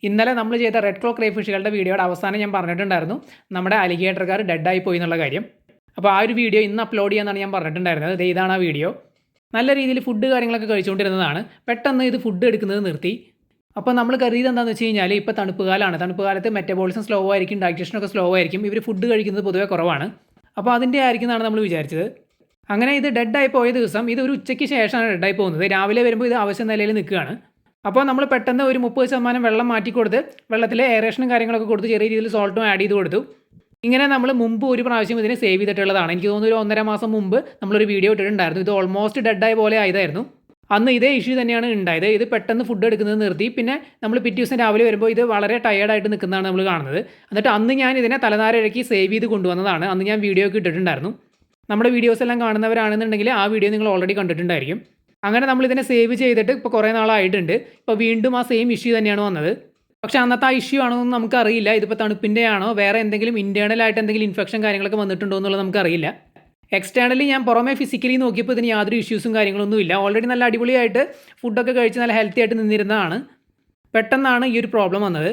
ഇന്നലെ നമ്മൾ ചെയ്ത റെഡ് ക്ലോ ക്രേഫിഷുകളുടെ വീഡിയോയുടെ അവസാനം ഞാൻ പറഞ്ഞിട്ടുണ്ടായിരുന്നു നമ്മുടെ അലിഗേറ്റർക്കാർ ഡെഡായി പോയി എന്നുള്ള കാര്യം. അപ്പോൾ ആ ഒരു വീഡിയോ ഇന്ന് അപ്ലോഡ് ചെയ്യാമെന്നാണ് ഞാൻ പറഞ്ഞിട്ടുണ്ടായിരുന്നത്. ഇതാണ് ആ വീഡിയോ. നല്ല രീതിയിൽ ഫുഡ് കാര്യങ്ങളൊക്കെ കഴിച്ചുകൊണ്ടിരുന്നതാണ്. പെട്ടെന്ന് ഇത് ഫുഡ് എടുക്കുന്നത് നിർത്തി. അപ്പോൾ നമ്മൾ കരുതിയത് എന്താണെന്ന് വെച്ച് കഴിഞ്ഞാൽ ഇപ്പോൾ തണുപ്പ് കാലമാണ്. തണുപ്പ് കാലത്ത് മെറ്റബോളിസം സ്ലോ ആയിരിക്കും, ഡൈജഷനൊക്കെ സ്ലോ ആയിരിക്കും. ഇവർ ഫുഡ് കഴിക്കുന്നത് പൊതുവെ കുറവാണ്. അപ്പോൾ അതിൻ്റെ ആയിരിക്കും എന്നാണ് നമ്മൾ വിചാരിച്ചത്. അങ്ങനെ ഇത് ഡെഡായി പോയ ദിവസം ഇത് ഒരു ഉച്ചയ്ക്ക് ശേഷമാണ് ഡെഡായി പോകുന്നത്. രാവിലെ വരുമ്പോൾ ഇത് ആവശ്യ നിലയിൽ നിൽക്കുകയാണ്. അപ്പോൾ നമ്മൾ പെട്ടെന്ന് ഒരു 30% വെള്ളം മാറ്റി കൊടുത്ത് വെള്ളത്തിൽ എയറേഷനും കാര്യങ്ങളൊക്കെ കൊടുത്ത് ചെറിയ രീതിയിൽ സോൾട്ടും ആഡ് ചെയ്ത് കൊടുത്തു. ഇങ്ങനെ നമ്മൾ മുമ്പ് ഒരു പ്രാവശ്യം ഇതിനെ സേവ് ചെയ്തിട്ടുള്ളതാണ്. എനിക്ക് തോന്നുന്നു ഒരു 1.5 മാസം മുമ്പ് നമ്മളൊരു വീഡിയോ ഇട്ടിട്ടുണ്ടായിരുന്നു. ഇത് ഓൾമോസ്റ്റ് ഡെഡായ പോലെ ആയതായിരുന്നു. അന്ന് ഇതേ ഇഷ്യൂ തന്നെയാണ് ഉണ്ടായത്. ഇത് പെട്ടെന്ന് ഫുഡ് എടുക്കുന്നത് നിർത്തി. പിന്നെ നമ്മൾ പിറ്റേ ദിവസം രാവിലെ വരുമ്പോൾ ഇത് വളരെ ടയേർഡായിട്ട് നിൽക്കുന്നതാണ് നമ്മൾ കാണുന്നത്. എന്നിട്ട് അന്ന് ഞാൻ ഇതിനെ തലനാരിഴയ്ക്ക് സേവ് ചെയ്ത് കൊണ്ടുവന്നതാണ്. അന്ന് ഞാൻ വീഡിയോ ഒക്കെ ഇട്ടിട്ടുണ്ടായിരുന്നു. നമ്മുടെ വീഡിയോസ് എല്ലാം കാണുന്നവരാണെന്നുണ്ടെങ്കിൽ ആ വീഡിയോ നിങ്ങൾ ഓൾറെഡി കണ്ടിട്ടുണ്ടായിരിക്കും. അങ്ങനെ നമ്മളിതിനെ സേവ് ചെയ്തിട്ട് ഇപ്പോൾ കുറേ നാളായിട്ടുണ്ട്. ഇപ്പോൾ വീണ്ടും ആ സെയിം ഇഷ്യൂ തന്നെയാണ് വന്നത്. പക്ഷേ അന്നത്തെ ആ ഇഷ്യൂ ആണോ എന്ന് നമുക്കറിയില്ല. ഇതിപ്പോൾ തണുപ്പിൻ്റെ ആണോ വേറെ എന്തെങ്കിലും ഇൻറ്റേർണലായിട്ട് എന്തെങ്കിലും ഇൻഫെക്ഷൻ കാര്യങ്ങളൊക്കെ വന്നിട്ടുണ്ടോ എന്നുള്ളത് നമുക്കറിയില്ല. എക്സ്റ്റേണലി ഞാൻ പുറമേ ഫിസിക്കലി നോക്കിയപ്പോൾ ഇതിന് യാതൊരു ഇഷ്യൂസും കാര്യങ്ങളൊന്നും ഇല്ല. ഓൾറെഡി നല്ല അടിപൊളിയായിട്ട് ഫുഡൊക്കെ കഴിച്ച് നല്ല ഹെൽത്തി ആയിട്ട് നിന്നിരുന്നതാണ്. പെട്ടെന്നാണ് ഈ ഒരു പ്രോബ്ലം വന്നത്.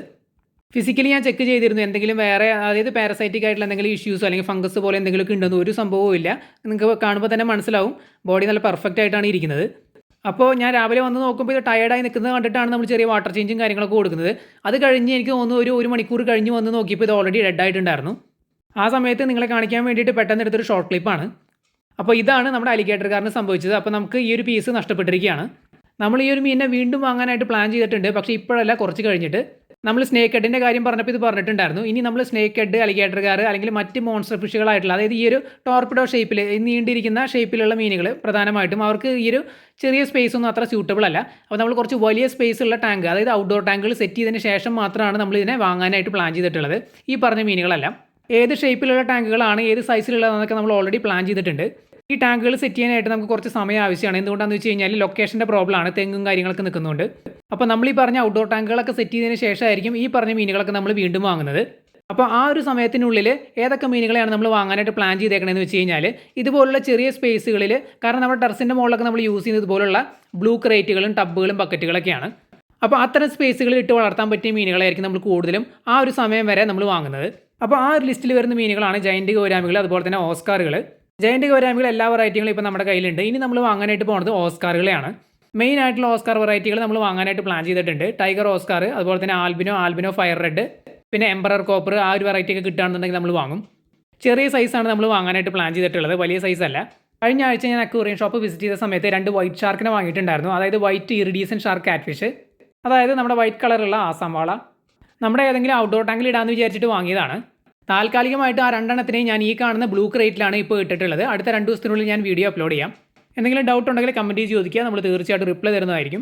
ഫിസിക്കലി ഞാൻ ചെക്ക് ചെയ്തിരുന്നു എന്തെങ്കിലും വേറെ അതായത് പാരസൈറ്റിക് ആയിട്ടുള്ള എന്തെങ്കിലും ഇഷ്യൂസോ അല്ലെങ്കിൽ ഫംഗസ് പോലെ എന്തെങ്കിലുമൊക്കെ ഉണ്ടെന്ന് ഒരു സംഭവവും ഇല്ല. നിങ്ങൾക്ക് കാണുമ്പോൾ തന്നെ മനസ്സിലാവും ബോഡി നല്ല പെർഫെക്റ്റ് ആയിട്ടാണ് ഇരിക്കുന്നത്. അപ്പോൾ ഞാൻ രാവിലെ വന്ന് നോക്കുമ്പോൾ ഇത് ടയേർഡായി നിൽക്കുന്നത് കണ്ടിട്ടാണ് നമ്മൾ ചെറിയ വാട്ടർ ചേഞ്ചും കാര്യങ്ങളൊക്കെ കൊടുക്കുന്നത്. അത് കഴിഞ്ഞ് എനിക്ക് തോന്നുന്നു ഒരു മണിക്കൂർ കഴിഞ്ഞ് വന്ന് നോക്കിയപ്പോൾ ഇത് ഓൾറെഡി ഡെഡായിട്ടുണ്ടായിരുന്നു. ആ സമയത്ത് നിങ്ങളെ കാണിക്കാൻ വേണ്ടിയിട്ട് പെട്ടെന്ന് എടുത്തൊരു ഷോർട്ട് ക്ലിപ്പാണ്. അപ്പോൾ ഇതാണ് നമ്മുടെ അലിഗേറ്റർക്കാരന് സംഭവിച്ചത്. അപ്പോൾ നമുക്ക് ഈ ഒരു പീസ് നഷ്ടപ്പെട്ടിരിക്കുകയാണ്. നമ്മൾ ഈ ഒരു മീനിനെ വീണ്ടും വാങ്ങാനായിട്ട് പ്ലാൻ ചെയ്തിട്ടുണ്ട്. പക്ഷേ ഇപ്പോഴല്ല, കുറച്ച് കഴിഞ്ഞിട്ട്. നമ്മൾ സ്നേക്ക് ഹെഡിൻ്റെ കാര്യം പറഞ്ഞപ്പോൾ ഇത് പറഞ്ഞിട്ടുണ്ടായിരുന്നു. ഇനി നമ്മൾ സ്നേക്ക് ഹെഡ്, അലിഗേറ്റർക്കാർ അല്ലെങ്കിൽ മറ്റ് മോൺസ്റ്റർ ഫിഷുകളായിട്ടുള്ള അതായത് ഈ ഒരു ടോർപിഡോ ഷേപ്പിൽ നീണ്ടിരിക്കുന്ന ഷേപ്പിലുള്ള മീനുകൾ പ്രധാനമായിട്ടും അവർക്ക് ഈ ഒരു ചെറിയ സ്പേസ് ഒന്നും അത്ര സ്യൂട്ടബിൾ അല്ല. അപ്പോൾ നമ്മൾ കുറച്ച് വലിയ സ്പേസ് ഉള്ള ടാങ്ക് അതായത് ഔട്ട്ഡോർ ടാങ്കുകൾ സെറ്റ് ചെയ്തതിന് ശേഷം മാത്രമാണ് നമ്മൾ ഇതിനെ വാങ്ങാനായിട്ട് പ്ലാൻ ചെയ്തിട്ടുള്ളത്. ഈ പറഞ്ഞ മീനുകളെല്ലാം ഏത് ഷേപ്പിലുള്ള ടാങ്കുകളാണ് ഏത് സൈസിലുള്ളതെന്നൊക്കെ നമ്മൾ ഓൾറെഡി പ്ലാൻ ചെയ്തിട്ടുണ്ട്. ഈ ടാങ്കുകൾ സെറ്റ് ചെയ്യാനായിട്ട് നമുക്ക് കുറച്ച് സമയം ആവശ്യമാണ്. എന്തുകൊണ്ടാണെന്ന് വെച്ച് കഴിഞ്ഞാൽ ലൊക്കേഷൻ്റെ പ്രോബ്ലമാണ്, തെങ്ങും കാര്യങ്ങളൊക്കെ നിൽക്കുന്നുണ്ട്. അപ്പോൾ നമ്മൾ ഈ പറഞ്ഞ ഔട്ട്ഡോർ ടാങ്കുകളൊക്കെ സെറ്റ് ചെയ്തതിന് ശേഷമായിരിക്കും ഈ പറഞ്ഞ മീനുകളൊക്കെ നമ്മൾ വീണ്ടും വാങ്ങുന്നത്. അപ്പോൾ ആ ഒരു സമയത്തിനുള്ളിൽ ഏതൊക്കെ മീനുകളെയാണ് നമ്മൾ വാങ്ങാനായിട്ട് പ്ലാൻ ചെയ്തേക്കണമെന്ന് വെച്ച് കഴിഞ്ഞാൽ ഇതുപോലുള്ള ചെറിയ സ്പേസുകളിൽ, കാരണം നമ്മുടെ ടെറസിൻ്റെ മുകളിലൊക്കെ നമ്മൾ യൂസ് ചെയ്യുന്നത് ഇതുപോലുള്ള ബ്ലൂ ക്രേറ്റുകളും ടബുകളും ബക്കറ്റുകളൊക്കെയാണ്. അപ്പോൾ അത്തരം സ്പേസുകളിൽ ഇട്ട് വളർത്താൻ പറ്റിയ മീനുകളായിരിക്കും നമ്മൾ കൂടുതലും ആ ഒരു സമയം വരെ നമ്മൾ വാങ്ങുന്നത്. അപ്പോൾ ആ ഒരു ലിസ്റ്റിൽ വരുന്ന മീനുകളാണ് ജയൻറ്റ് ഗൗരാമികൾ, അതുപോലെ തന്നെ ഓസ്കാറുകൾ. ജയൻറ്റ് ഗൗരാമികൾ എല്ലാ വെറൈറ്റികളും ഇപ്പോൾ നമ്മുടെ കയ്യിലുണ്ട്. ഇനി നമ്മൾ വാങ്ങാനായിട്ട് പോകുന്നത് ഓസ്കാറുകളെയാണ്. മെയിൻ ആയിട്ടുള്ള ഓസ്കാർ വെറൈറ്റികൾ നമ്മൾ വാങ്ങാനായിട്ട് പ്ലാൻ ചെയ്തിട്ടുണ്ട്. ടൈഗർ ഓസ്കാർ, അതുപോലെ തന്നെ ആൽബിനോ ഫയർ റെഡ്, പിന്നെ എംപറർ കോപ്പർ, ആ ഒരു വെറൈറ്റി ഒക്കെ കിട്ടുകയാണെന്നുണ്ടെങ്കിൽ നമ്മൾ വാങ്ങും. ചെറിയ സൈസാണ് നമ്മൾ വാങ്ങാനായിട്ട് പ്ലാൻ ചെയ്തിട്ടുള്ളത്, വലിയ സൈസല്ല. കഴിഞ്ഞ ആഴ്ച ഞാൻ അക്വേറിയം ഷോപ്പ് വിസിറ്റ് ചെയ്ത സമയത്ത് 2 വൈറ്റ് ഷാർക്കിനെ വാങ്ങിയിട്ടുണ്ടായിരുന്നു. അതായത് വൈറ്റ് ഇറിഡീസൻ ഷാർക്ക് കാറ്റ്ഫിഷ്, അതായത് നമ്മുടെ വൈറ്റ് കളറുള്ള ആസാം വാള. നമ്മുടെ ഏതെങ്കിലും ഔട്ട്ഡോർ ടാങ്കിൽ ഇടാമെന്ന് വിചാരിച്ചിട്ട് വാങ്ങിയതാണ്. താൽക്കാലികമായിട്ട് ആ 2 എണ്ണത്തിനെയും ഞാൻ ഈ കാണുന്ന ബ്ലൂ ക്രേറ്റിലാണ് ഇപ്പോൾ ഇട്ടിട്ടുള്ളത്. അടുത്ത 2 ദിവസത്തിനുള്ളിൽ ഞാൻ വീഡിയോ അപ്ലോഡ് ചെയ്യാം. എന്തെങ്കിലും ഡൗട്ട് ഉണ്ടെങ്കിൽ കമൻറ്റ് ചെയ്ത് ചോദിക്കുക, നമ്മൾ തീർച്ചയായിട്ടും റിപ്ലൈ തരുന്നതായിരിക്കും.